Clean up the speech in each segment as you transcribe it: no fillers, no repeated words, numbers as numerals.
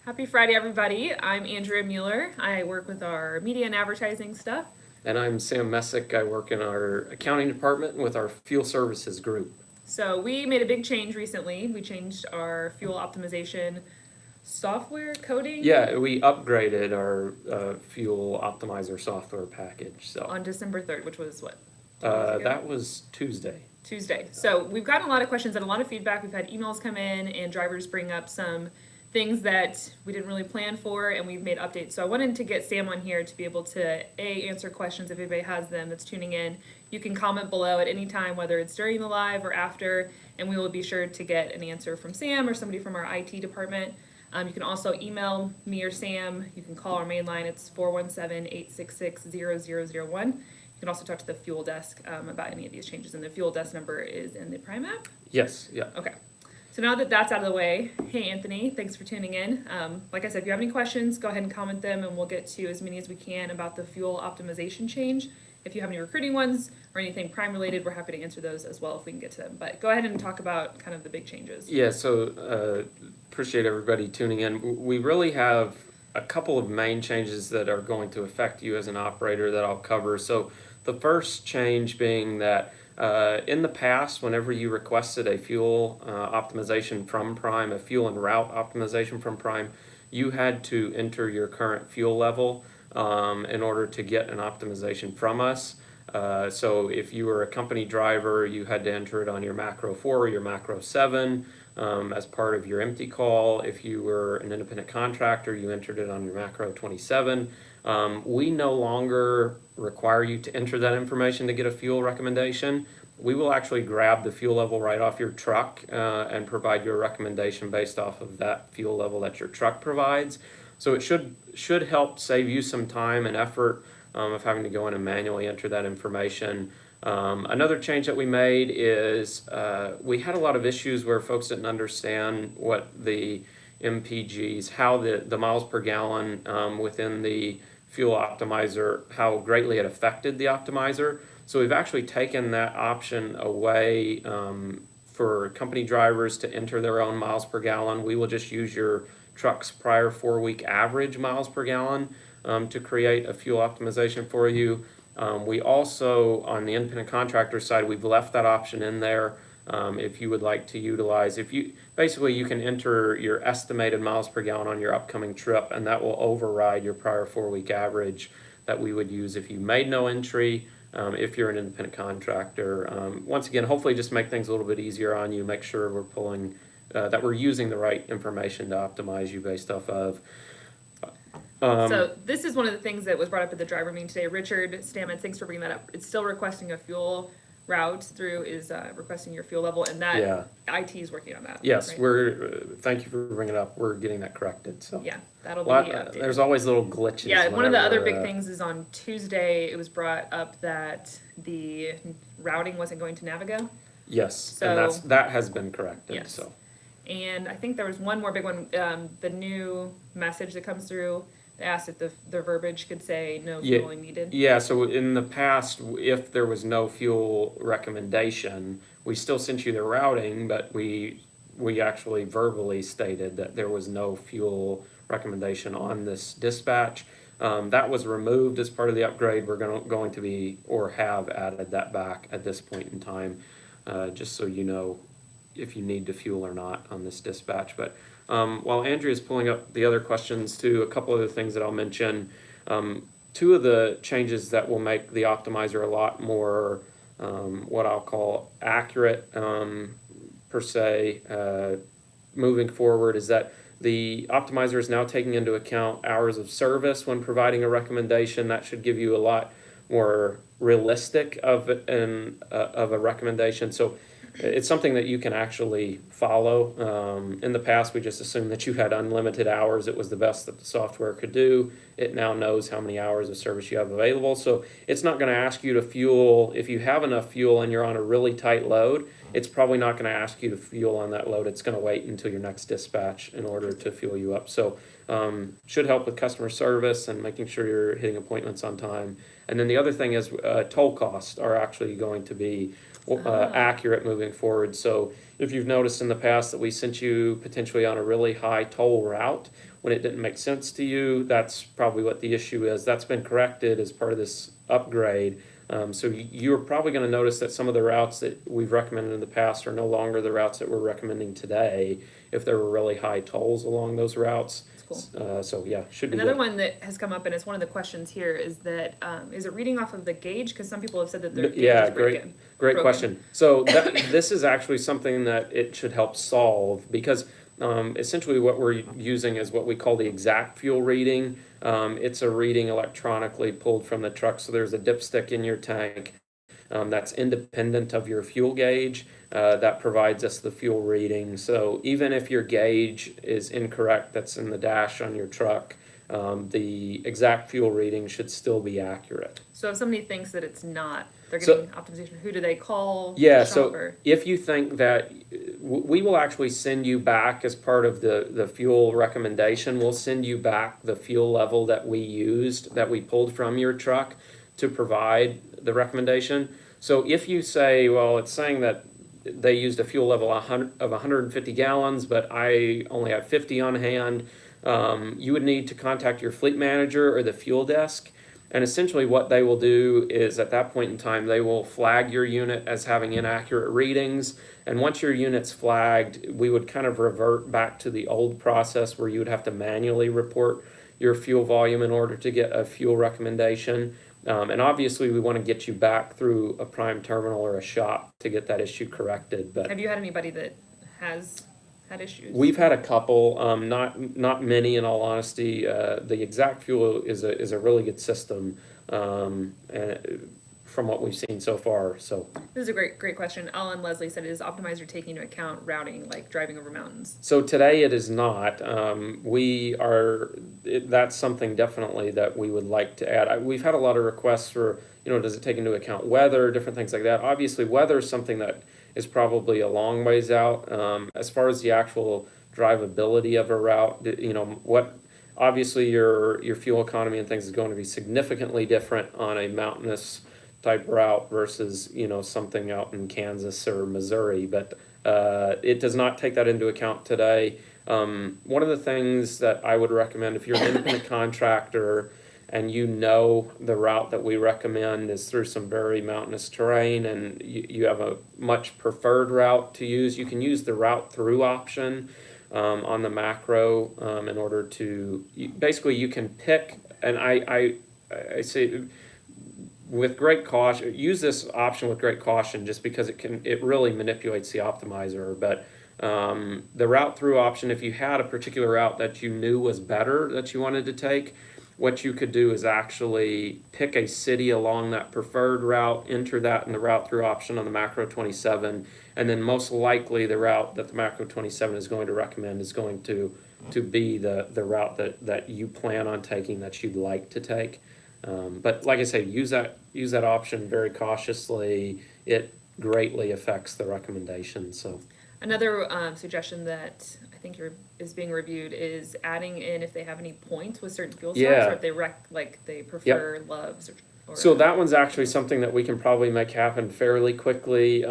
Happy Friday, everybody. I'm Andrea Mueller. I work with our media and advertising stuff. And I'm Sam Messick. I work in our accounting department with our fuel services group. So, we made a big change recently. We changed our fuel optimization software coding Yeah, we upgraded our fuel optimizer software package. So on December 3rd, which was what? 2 days ago? that was Tuesday. Tuesday. So, we've gotten a lot of questions and a lot of feedback. We've had emails come in and drivers bring up some things that we didn't really plan for, and we've made updates. So I wanted to get Sam on here to be able to answer questions if anybody has them that's tuning in. You can comment below at any time, whether it's during the live or after, and we will be sure to get an answer from Sam or somebody from our IT department. You can also email me or Sam. You can call our main line. It's 417-866-0001. You can also talk to the fuel desk about any of these changes, and the fuel desk number is in the Prime app. Yes, yeah. Okay. So now that that's out of the way, hey Anthony, thanks for tuning in. Like I said, if you have any questions, go ahead and comment them and we'll get to as many as we can about the fuel optimization change. If you have any recruiting ones or anything Prime related, we're happy to answer those as well if we can get to them. But go ahead and talk about kind of the big changes. Yeah, so appreciate everybody tuning in. We really have a couple of main changes that are going to affect you as an operator that I'll cover. So the first change being that in the past, whenever you requested a fuel optimization from Prime, a fuel and route optimization from Prime, you had to enter your current fuel level in order to get an optimization from us. So if you were a company driver, you had to enter it on your macro 4 or your macro 7 as part of your empty call. If you were an independent contractor, you entered it on your macro 27. We no longer require you to enter that information to get a fuel recommendation. We will actually grab the fuel level right off your truck and provide you a recommendation based off of that fuel level that your truck provides. So it should help save you some time and effort of having to go in and manually enter that information. Another change that we made is we had a lot of issues where folks didn't understand what the MPGs, how the miles per gallon within the fuel optimizer, how greatly it affected the optimizer. So we've actually taken that option away for company drivers to enter their own miles per gallon. We will just use your truck's prior 4-week average miles per gallon to create a fuel optimization for you. We also, on the independent contractor side, we've left that option in there. If you would like to utilize, you can enter your estimated miles per gallon on your upcoming trip, and that will override your prior 4-week average that we would use if you made no entry. If you're an independent contractor, once again, hopefully just make things a little bit easier on you. Make sure we're pulling that we're using the right information to optimize you based off of. So this is one of the things that was brought up at the driver meeting today. Richard Stamets, thanks for bringing that up. It's still requesting a fuel route through is requesting your fuel level, and that IT is working on that. Yes, right? we're. Thank you for bringing it up. We're getting that corrected. So yeah, that'll be updated. There's always little glitches. Yeah, one of the other big things is on Tuesday. It was brought up that the routing wasn't going to Navigo. Yes, So, and that has been corrected. Yes. So. And I think there was one more big one. The new message that comes through. They asked if the verbiage could say no fueling needed. Yeah, so in the past, if there was no fuel recommendation, we still sent you the routing, but we actually verbally stated that there was no fuel recommendation on this dispatch. That was removed as part of the upgrade. We're going to be or have added that back at this point in time, just so you know if you need to fuel or not on this dispatch. But while Andrea's pulling up the other questions too, a couple other things that I'll mention. Two of the changes that will make the optimizer a lot more what I'll call accurate per se moving forward is that the optimizer is now taking into account hours of service when providing a recommendation. That should give you a lot more realistic of a recommendation. So it's something that you can actually follow. In the past, we just assumed that you had unlimited hours. It was the best that the software could do. It now knows how many hours of service you have available. So it's not going to ask you to fuel. If you have enough fuel and you're on a really tight load, it's probably not going to ask you to fuel on that load. It's going to wait until your next dispatch in order to fuel you up. So should help with customer service and making sure you're hitting appointments on time. And then the other thing is toll costs are actually going to be accurate moving forward. So if you've noticed in the past that we sent you potentially on a really high toll route when it didn't make sense to you, that's probably what the issue is. That's been corrected as part of this upgrade. So you're probably going to notice that some of the routes that we've recommended in the past are no longer the routes that we're recommending today if there were really high tolls along those routes. Cool. So yeah, should be Another good. one that has come up, and it's one of the questions here, is that is it reading off of the gauge? Because some people have said that their gauge is Great broken. question. So this is actually something that it should help solve because essentially what we're using is what we call the exact fuel reading. It's a reading electronically pulled from the truck. So there's a dipstick in your tank that's independent of your fuel gauge. That provides us the fuel reading. So even if your gauge is incorrect, that's in the dash on your truck, the exact fuel reading should still be accurate. So if somebody thinks that it's not, they're getting optimization, who do they call? Yeah, so if you think that, we will actually send you back as part of the fuel recommendation, we'll send you back the fuel level that we used, that we pulled from your truck to provide the recommendation. So if you say, well, it's saying that they used a fuel level of 150 gallons, but I only have 50 on hand, you would need to contact your fleet manager or the fuel desk. And essentially what they will do is at that point in time, they will flag your unit as having inaccurate readings. And once your unit's flagged, we would kind of revert back to the old process where you would have to manually report your fuel volume in order to get a fuel recommendation. And obviously we want to get you back through a prime terminal or a shop to get that issue corrected. But have you had anybody that has had issues? We've had a couple, not many in all honesty. The exact fuel is a really good system, and from what we've seen so far. So this is a great question. Alan Leslie said, "Is Optimizer taking into account routing, like driving over mountains?" So today it is not. That's something definitely that we would like to add. We've had a lot of requests for, does it take into account weather, different things like that. Obviously, weather is something that is probably a long ways out. As far as the actual drivability of a route, obviously your fuel economy and things is going to be significantly different on a mountainous type route versus something out in Kansas or Missouri, but it does not take that into account today. One of the things that I would recommend if you're an independent contractor and the route that we recommend is through some very mountainous terrain and you have a much preferred route to use, you can use the route through option on the macro in order to, basically you can pick, and I say with great caution, use this option with great caution just because it really manipulates the optimizer. But the route through option, if you had a particular route that you knew was better that you wanted to take, what you could do is actually pick a city along that preferred route, enter that in the route through option on the macro 27, and then most likely the route that the macro 27 is going to recommend is going to be the route that you plan on taking, that you'd like to take. But like I say, use that option very cautiously. It greatly affects the recommendation. So another suggestion that I think is being reviewed is adding in if they have any points with certain fuel stops, or if they prefer loves. So that one's actually something that we can probably make happen fairly quickly.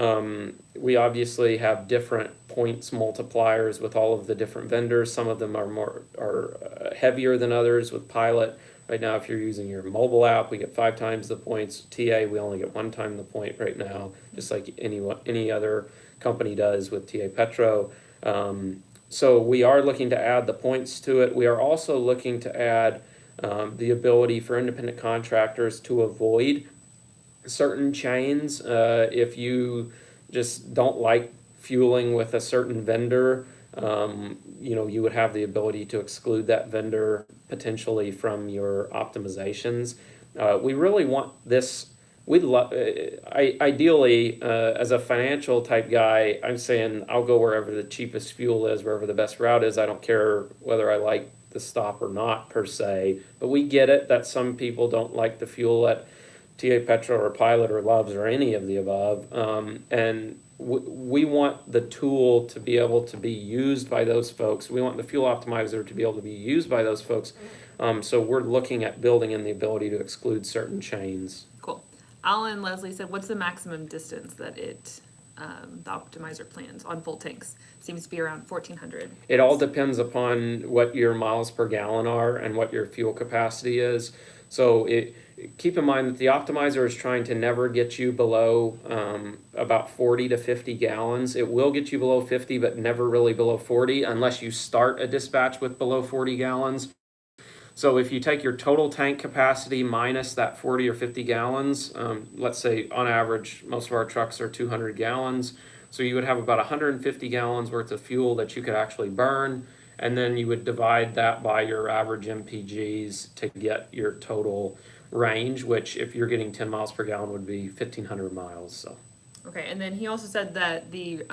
We obviously have different points multipliers with all of the different vendors. Some of them are heavier than others with Pilot. Right now, if you're using your mobile app, we get 5 times the points. TA, we only get 1 time the point right now, just like any other company does with TA Petro. So we are looking to add the points to it. We are also looking to add the ability for independent contractors to avoid certain chains. If you just don't like fueling with a certain vendor, you would have the ability to exclude that vendor potentially from your optimizations. We really want this. Ideally, as a financial type guy, I'm saying I'll go wherever the cheapest fuel is, wherever the best route is. I don't care whether I like the stop or not per se, but we get it that some people don't like the fuel at TA Petro or Pilot or Loves or any of the above, and we want the tool to be able to be used by those folks. We want the fuel optimizer to be able to be used by those folks. So we're looking at building in the ability to exclude certain chains. Cool. Alan Leslie said, what's the maximum distance that the optimizer plans on full tanks? Seems to be around 1,400. It all depends upon what your miles per gallon are and what your fuel capacity is. So keep in mind that the optimizer is trying to never get you below about 40 to 50 gallons. It will get you below 50, but never really below 40 unless you start a dispatch with below 40 gallons. So if you take your total tank capacity minus that 40 or 50 gallons, let's say on average, most of our trucks are 200 gallons. So you would have about 150 gallons worth of fuel that you could actually burn. And then you would divide that by your average MPGs to get your total range, which if you're getting 10 miles per gallon would be 1,500 miles. So. Okay, and then he also said that the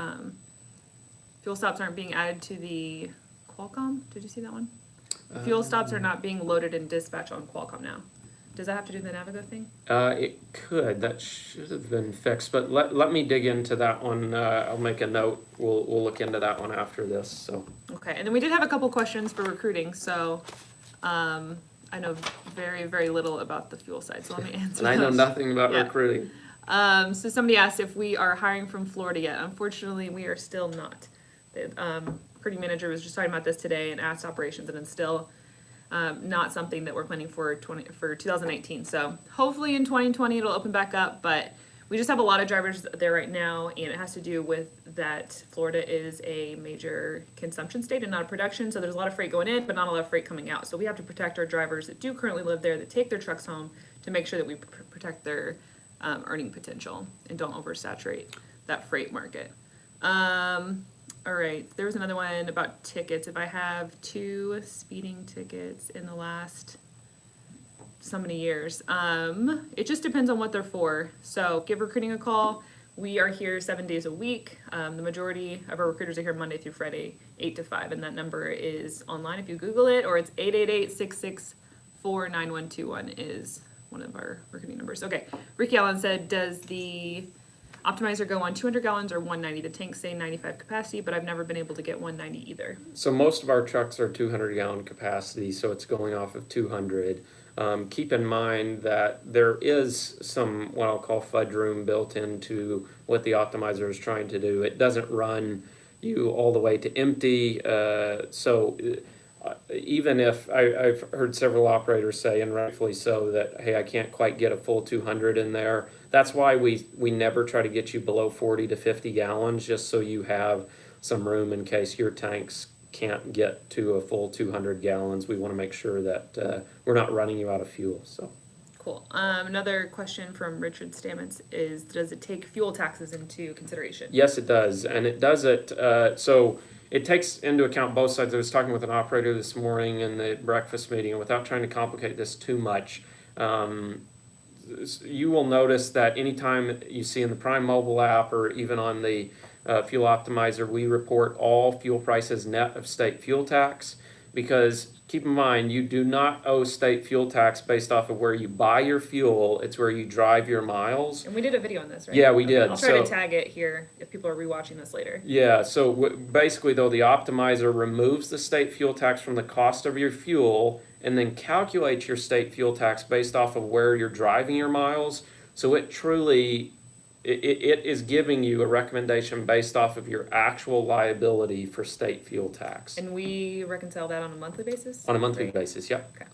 fuel stops aren't being added to the Qualcomm. Did you see that one? The fuel stops are not being loaded in dispatch on Qualcomm now. Does that have to do with the Navigo thing? It could. That should have been fixed. But let me dig into that one. I'll make a note. We'll look into that one after this. So. Okay, and then we did have a couple questions for recruiting. So I know very, very little about the fuel side. So let me answer And I know those. nothing about Yeah. recruiting. So somebody asked if we are hiring from Florida yet. Unfortunately, we are still not. The recruiting manager was just talking about this today and asked operations, and it's still not something that we're planning for 2019. So hopefully in 2020 it'll open back up, but we just have a lot of drivers there right now, and it has to do with that Florida is a major consumption state and not a production, so there's a lot of freight going in, but not a lot of freight coming out. So we have to protect our drivers that do currently live there, that take their trucks home, to make sure that we protect their earning potential and don't oversaturate that freight market. All right, there was another one about tickets. If I have 2 speeding tickets in the last so many years, it just depends on what they're for. So give recruiting a call. We are here 7 days a week. The majority of our recruiters are here Monday through Friday, 8 to 5, and that number is online if you Google it, or it's 888-664-9121 is one of our recruiting numbers. Okay, Ricky Allen said, does the optimizer go on 200 gallons or 190? The tanks say 95 capacity, but I've never been able to get 190 either. So most of our trucks are 200 gallon capacity, so it's going off of 200. Keep in mind that there is some what I'll call fudge room built into what the optimizer is trying to do. It doesn't run you all the way to empty. Even if I've heard several operators say, and rightfully so, that, hey, I can't quite get a full 200 in there. That's why we never try to get you below 40 to 50 gallons, just so you have some room in case your tanks can't get to a full 200 gallons. We want to make sure that we're not running you out of fuel. So. Cool. Another question from Richard Stamets is, does it take fuel taxes into consideration? Yes, it does, and it does it. So it takes into account both sides. I was talking with an operator this morning in the breakfast meeting, and without trying to complicate this too much, you will notice that anytime you see in the Prime mobile app or even on the fuel optimizer, we report all fuel prices net of state fuel tax, because keep in mind, you do not owe state fuel tax based off of where you buy your fuel. It's where you drive your miles. And we did a video on this, right? Yeah, we did. I'll try to tag it here if people are rewatching this later. Yeah, so basically, though, the optimizer removes the state fuel tax from the cost of your fuel and then calculates your state fuel tax based off of where you're driving your miles. So it truly, it is giving you a recommendation based off of your actual liability for state fuel tax. And we reconcile that on a monthly basis? On a monthly Great. basis, yeah. Okay.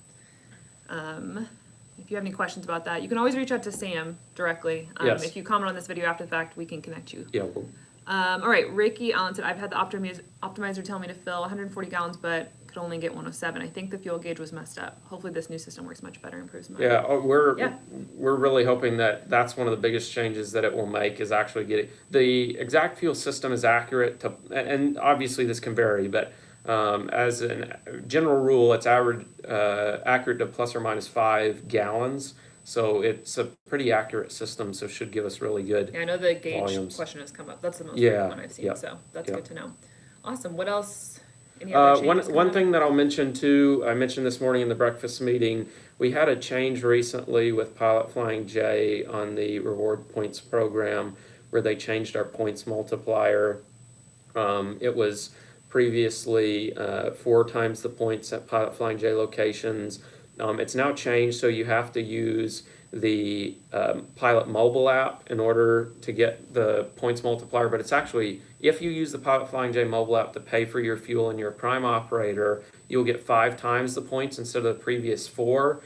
If you have any questions about that, you can always reach out to Sam directly. Yes. If you comment on this video after the fact, we can connect you. Yeah. Well, All right, Ricky Allen said, I've had the optimizer tell me to fill 140 gallons, but could only get 107. I think the fuel gauge was messed up. Hopefully this new system works much better, improves mine. yeah, we're Yeah. really hoping that that's one of the biggest changes that it will make, is actually getting the exact fuel system is accurate to, and obviously this can vary, but as a general rule, it's accurate to plus or minus 5 gallons. So it's a pretty accurate system, so should give us really good. Yeah, I know the gauge volumes. question has come up. That's the most Yeah, frequent one I've seen, yeah, so that's yeah. good to know. Awesome. What else? Any other changes One coming up? thing that I'll mention too, I mentioned this morning in the breakfast meeting, we had a change recently with Pilot Flying J on the reward points program, where they changed our points multiplier. It was previously 4 times the points at Pilot Flying J locations. It's now changed, so you have to use the Pilot mobile app in order to get the points multiplier, but it's actually, if you use the Pilot Flying J mobile app to pay for your fuel and you're a prime operator, you'll get 5 times the points instead of the previous 4.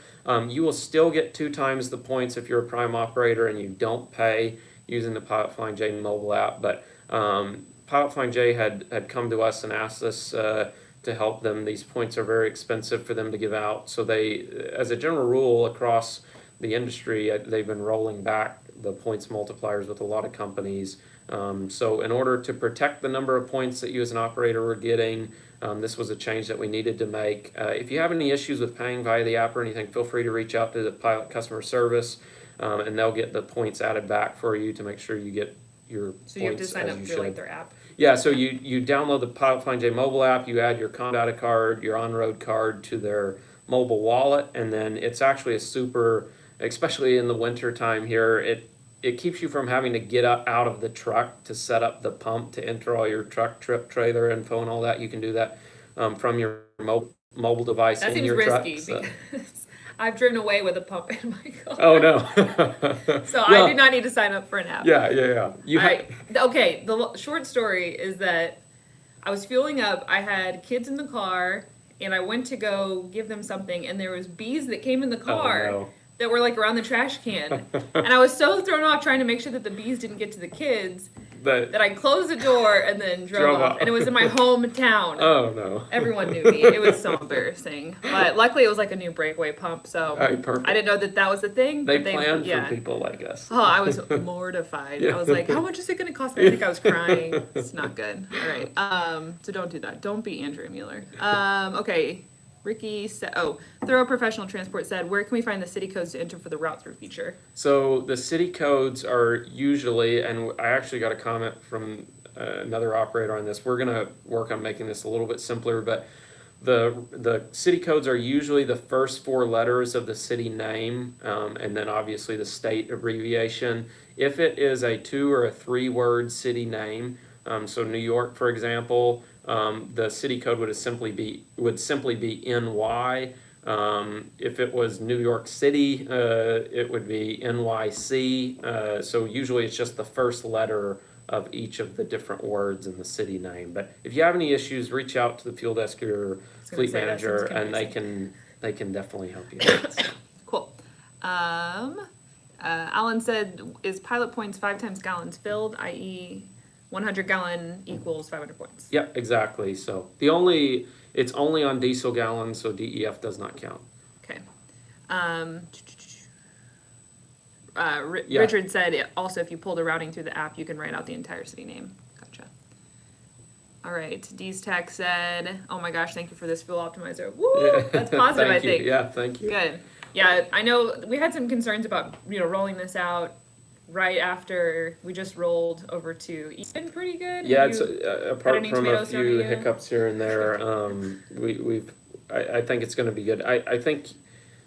You will still get 2 times the points if you're a prime operator and you don't pay using the Pilot Flying J mobile app, but Pilot Flying J had come to us and asked us to help them. These points are very expensive for them to give out, so they, as a general rule across the industry, they've been rolling back the points multipliers with a lot of companies. So in order to protect the number of points that you as an operator were getting, this was a change that we needed to make. If you have any issues with paying via the app or anything, feel free to reach out to the Pilot customer service, and they'll get the points added back for you to make sure you get your So you have to points sign as up you through like should. their app. Yeah, so you download the Pilot Flying J mobile app, you add your data card, your on-road card to their mobile wallet, and then it's actually a super, especially in the winter time here, it keeps you from having to get up out of the truck to set up the pump to enter all your truck trip trailer info and all that. You can do that from your mobile device That in seems your risky truck. So. because I've driven away with a pump in my car. Oh no! So Yeah. I do not need to sign up for an app. Yeah. You All right. Okay. Short story is that I was fueling up. I had kids in the car, and I went to go give them something, and there was bees that came in the car no. that were like around the trash can, and I was so thrown off trying to make sure that the bees didn't get to the kids that I closed the door and then drove off. And it was in my hometown. Oh no! Everyone knew me. It was so embarrassing. But luckily, it was like a new breakaway pump, so All right, perfect. I didn't know that was the thing. They but plan yeah. for people like us. Oh, I was mortified. Yeah. I was like, how much is it going to cost me? I think I was crying. It's not good. All right. So don't do that. Don't be Andrea Mueller. Okay. Ricky said, Thorough Professional Transport said, where can we find the city codes to enter for the route through feature? So the city codes are usually, and I actually got a comment from another operator on this. We're going to work on making this a little bit simpler, but the city codes are usually the first 4 letters of the city name, and then obviously the state abbreviation. If it is a 2 or a 3 word city name, so New York, for example, the city code would simply be NY. If it was New York City, it would be NYC. So usually it's just the first letter of each of the different words in the city name. But if you have any issues, reach out to the fuel desk or your fleet manager, and they can definitely help you. Cool. Alan said, is pilot points 5 times gallons filled, i.e. 100 gallon equals 500 points? Yep, exactly. So it's only on diesel gallons, so DEF does not count. Okay. Yeah. Richard said also if you pull the routing through the app, you can write out the entire city name. Gotcha. All right. Dee's Tech said, oh my gosh, thank you for this fuel optimizer. Woo! Yeah. That's positive, I think. Yeah, thank you. Good. Yeah, I know we had some concerns about, rolling this out right after we just rolled over to Easton. Pretty good. Yeah, Have it's you apart any from a tomatoes thrown few at you? hiccups here and there, I think it's going to be good. I think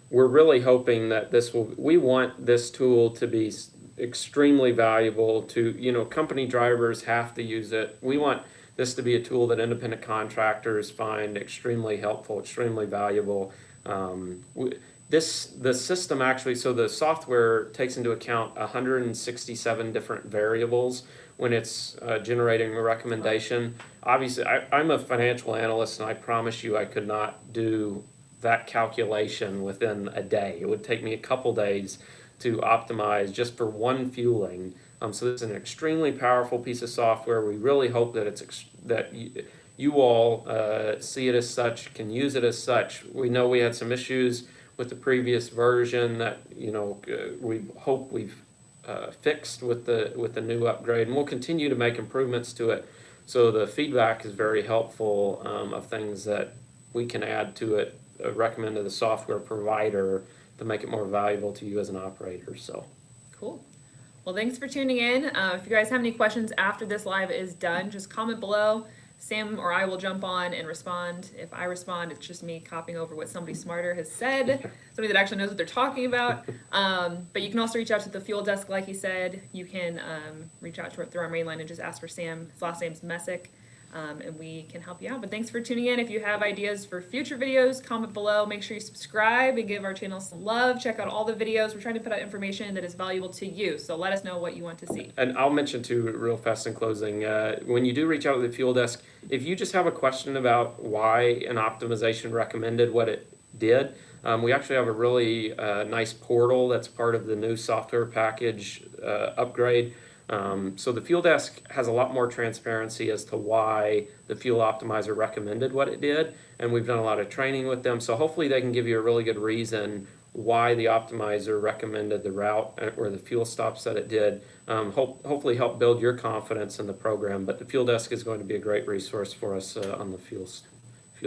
we're really hoping that we want this tool to be extremely valuable to, company drivers have to use it. We want this to be a tool that independent contractors find extremely helpful, extremely valuable. The system actually, so the software takes into account 167 different variables when it's generating a recommendation. Obviously, I'm a financial analyst, and I promise you I could not do that calculation within a day. It would take me a couple days to optimize just for one fueling. So this is an extremely powerful piece of software. We really hope that you all see it as such, can use it as such. We know we had some issues with the previous version that we hope we've fixed with the new upgrade, and we'll continue to make improvements to it. So the feedback is very helpful of things that we can add to it, recommend to the software provider to make it more valuable to you as an operator. So Cool. Well, thanks for tuning in. If you guys have any questions after this live is done, just comment below. Sam or I will jump on and respond. If I respond, it's just me copying over what somebody smarter has said, somebody that actually knows what they're talking about. But you can also reach out to the fuel desk, like he said. You can reach out to through our main line and just ask for Sam. His last name's Messick. and we can help you out. But thanks for tuning in. If you have ideas for future videos, comment below. Make sure you subscribe and give our channel some love. Check out all the videos. We're trying to put out information that is valuable to you. So let us know what you want to see. And I'll mention too, real fast in closing, when you do reach out to the fuel desk, if you just have a question about why an optimization recommended what it did, we actually have a really nice portal that's part of the new software package upgrade. So the fuel desk has a lot more transparency as to why the fuel optimizer recommended what it did, and we've done a lot of training with them. So hopefully they can give you a really good reason why the optimizer recommended the route or the fuel stops that it did. Hopefully help build your confidence in the program. But the fuel desk is going to be a great resource for us on the fuel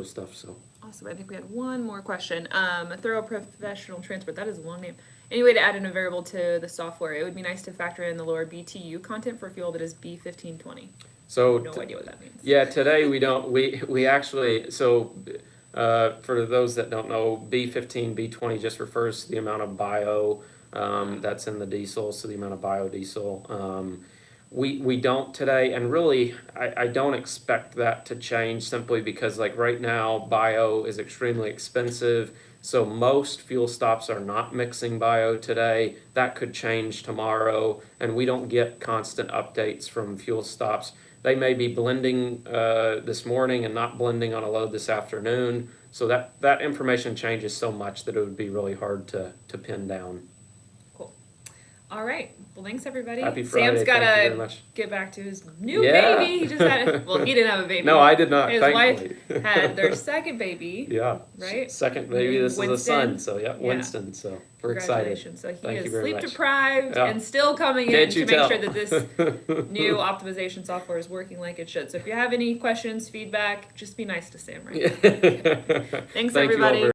stuff. So. Awesome. I think we had one more question. A thorough professional transport. That is a long name. Any way to add in a variable to the software? It would be nice to factor in the lower BTU content for fuel that is B1520. So No idea what that means. Yeah, today we don't. We actually for those that don't know, B15, B20 just refers to the amount of bio that's in the diesel, so the amount of biodiesel. We don't today, and really I don't expect that to change simply because like right now bio is extremely expensive, so most fuel stops are not mixing bio today. That could change tomorrow, and we don't get constant updates from fuel stops. They may be blending this morning and not blending on a load this afternoon, so that information changes so much that it would be really hard to pin down. Cool. All right. Well, thanks everybody. Happy Friday. Sam's Thank you very got much. to get back to his new Yeah. baby. He just had. Well, he didn't have a baby. No, I did not. His Thankfully. wife had their second baby. Yeah. Right? Second baby. This is a son. So yeah, Yeah. Winston. So we're excited. Congratulations. So he Thank is you very sleep much. deprived Yeah. and still coming in Can't to you make tell? sure that this new optimization software is working like it should. So if you have any questions, feedback, just be nice to Sam right now. Thanks Thank you all everybody. very